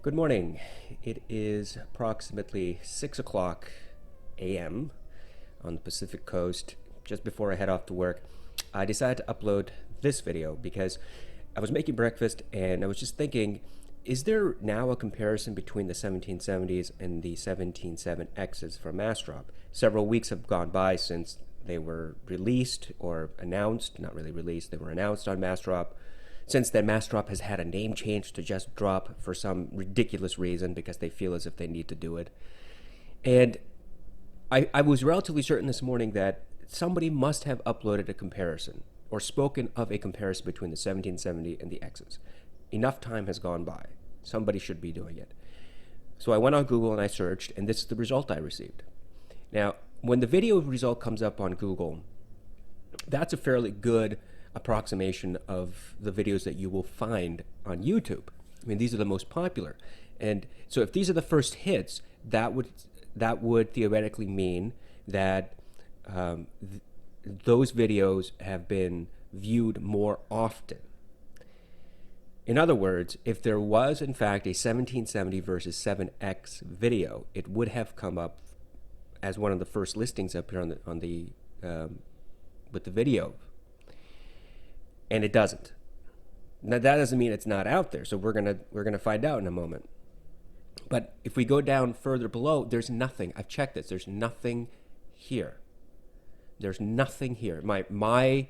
Good morning. It is approximately 6 o'clock a.m. on the Pacific Coast. Just before I head off to work, I decided to upload this video because I was making breakfast and I was just thinking, is there now a comparison between the 1770s and the 17.7x's from Massdrop? Several weeks have gone by since they were released or announced, not really released, they were announced on Massdrop. Since then, Massdrop has had a name change to Just Drop for some ridiculous reason because they feel as if they need to do it. And I was relatively certain this morning that somebody must have uploaded a comparison or spoken of a comparison between the 1770 and the X's. Enough time has gone by. Somebody should be doing it. So I went on Google and I searched, and this is the result I received. Now, when the video result comes up on Google, that's a fairly good approximation of the videos that you will find on YouTube. I mean, these are the most popular. And so if these are the first hits, that would theoretically mean that those videos have been viewed more often. In other words, if there was in fact a 1770 versus 7X video, it would have come up as one of the first listings up here on the with the video. And it doesn't. Now that doesn't mean it's not out there. So we're gonna find out in a moment. But if we go down further below, there's nothing. I've checked this. There's nothing here. There's nothing here. My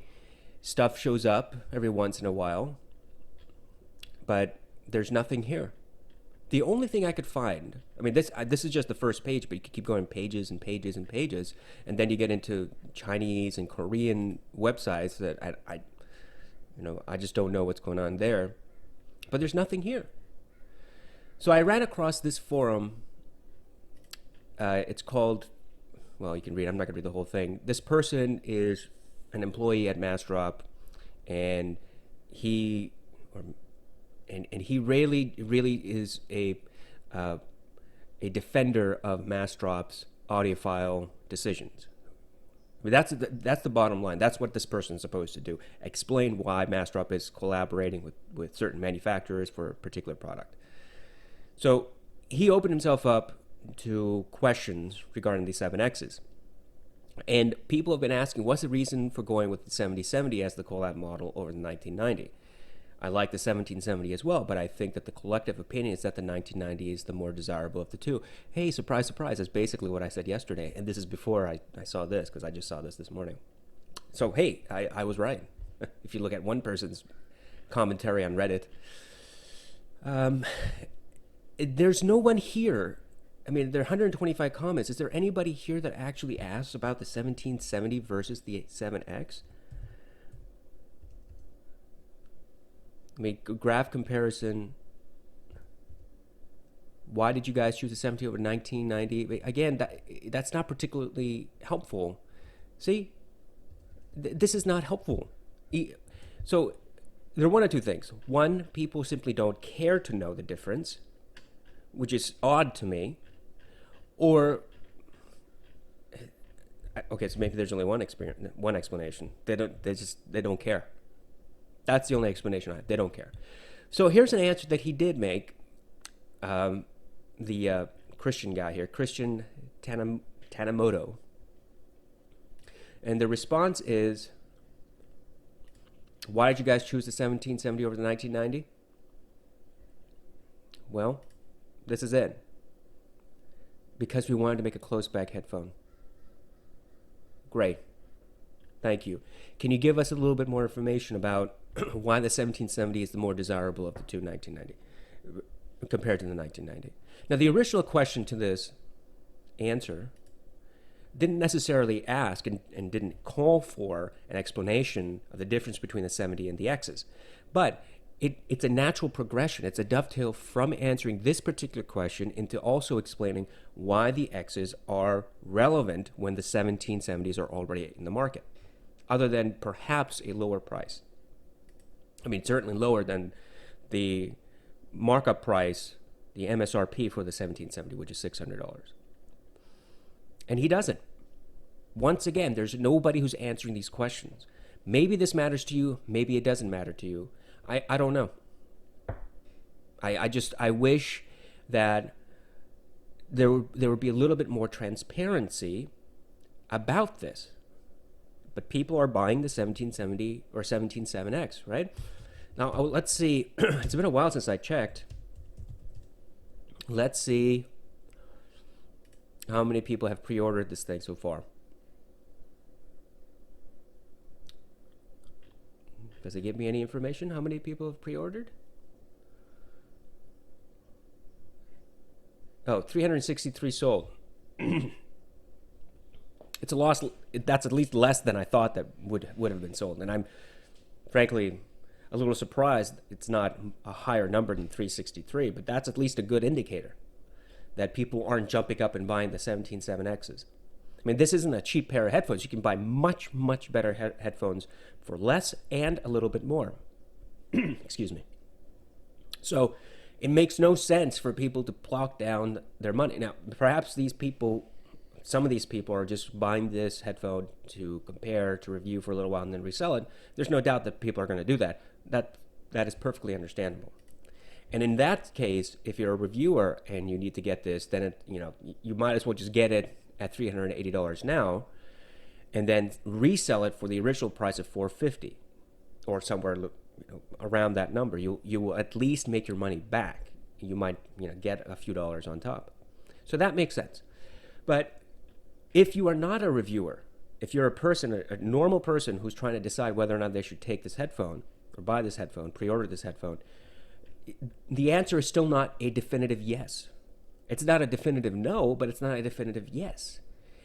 stuff shows up every once in a while, but there's nothing here. The only thing I could find, I mean, this is just the first page, but you could keep going pages and pages and pages, and then you get into Chinese and Korean websites that I just don't know what's going on there. But there's nothing here. So I ran across this forum. It's called, well, you can read. I'm not going to read the whole thing. This person is an employee at Massdrop, and he really is a defender of Massdrop's audiophile decisions. I mean, that's the bottom line. That's what this person is supposed to do. Explain why Massdrop is collaborating with certain manufacturers for a particular product. So he opened himself up to questions regarding the 7Xs. And people have been asking, what's the reason for going with the 7070 as the collab model over the 1990? I like the 1770 as well, but I think that the collective opinion is that the 1990 is the more desirable of the two. Hey, surprise, surprise. That's basically what I said yesterday. And this is before I saw this, because I just saw this morning. So, hey, I was right. If you look at one person's commentary on Reddit. There's no one here. I mean, there are 125 comments. Is there anybody here that actually asks about the 1770 versus the 7X? I mean, graph comparison. Why did you guys choose the 70 over 1990? Again, that's not particularly helpful. See, this is not helpful. So there are one or two things. One, people simply don't care to know the difference, which is odd to me. Or, okay, so maybe there's only one explanation. They don't care. That's the only explanation I have. They don't care. So here's an answer that he did make. The Christian guy here, Christian Tanamoto. And the response is, why did you guys choose the 1770 over the 1990? Well, this is it. Because we wanted to make a close back headphone. Great. Thank you. Can you give us a little bit more information about why the 1770 is the more desirable of the two 1990 compared to the 1990? Now, the original question to this answer didn't necessarily ask and didn't call for an explanation of the difference between the 70 and the X's. But it's a natural progression. It's a dovetail from answering this particular question into also explaining why the X's are relevant when the 1770s are already in the market, other than perhaps a lower price. I mean, certainly lower than the markup price, the MSRP for the 1770, which is $600. And he doesn't. Once again, there's nobody who's answering these questions. Maybe this matters to you. Maybe it doesn't matter to you. I don't know. I wish that there would be a little bit more transparency about this. But people are buying the 1770 or 177X, right? Now, let's see. It's been a while since I checked. Let's see how many people have pre-ordered this thing so far. Does it give me any information? How many people have pre-ordered? Oh, 363 sold. It's a loss. That's at least less than I thought that would have been sold. And I'm frankly a little surprised it's not a higher number than 363, but that's at least a good indicator that people aren't jumping up and buying the 177Xs. I mean, this isn't a cheap pair of headphones. You can buy much, much better headphones for less and a little bit more. Excuse me. So it makes no sense for people to plunk down their money. Now, perhaps these people, some of these people are just buying this headphone to compare, to review for a little while and then resell it. There's no doubt that people are going to do that. That is perfectly understandable. And in that case, if you're a reviewer and you need to get this, then you might as well just get it at $380 now, and then resell it for the original price of $450, or somewhere around that number. You will at least make your money back. You might get a few dollars on top. So that makes sense. But if you are not a reviewer, if you're a person, a normal person who's trying to decide whether or not they should take this headphone or buy this headphone, pre-order this headphone, the answer is still not a definitive yes. It's not a definitive no, but it's not a definitive yes.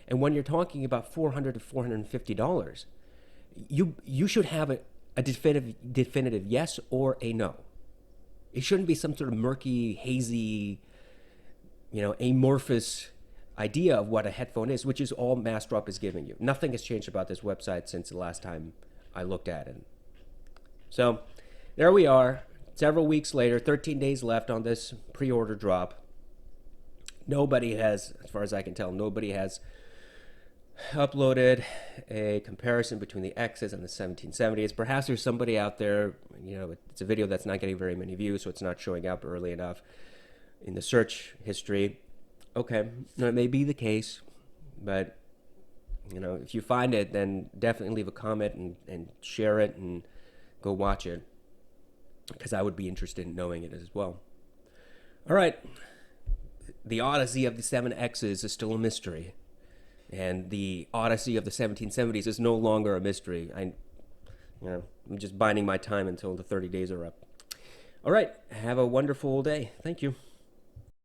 And when you're talking about $400 to $450, you should have a definitive yes or a no. It shouldn't be some sort of murky, hazy, amorphous idea of what a headphone is, which is all Massdrop is giving you. Nothing has changed about this website since the last time I looked at it. So there we are, several weeks later, 13 days left on this pre-order drop. Nobody has, as far as I can tell, nobody has uploaded a comparison between the X's and the 1770s. Perhaps there's somebody out there, it's a video that's not getting very many views, so it's not showing up early enough in the search history. Okay, it may be the case, but if you find it, then definitely leave a comment and share it and go watch it, because I would be interested in knowing it as well. All right, the odyssey of the 7Xs is still a mystery, and the odyssey of the 1770s is no longer a mystery. I'm just biding my time until the 30 days are up. All right, have a wonderful day. Thank you.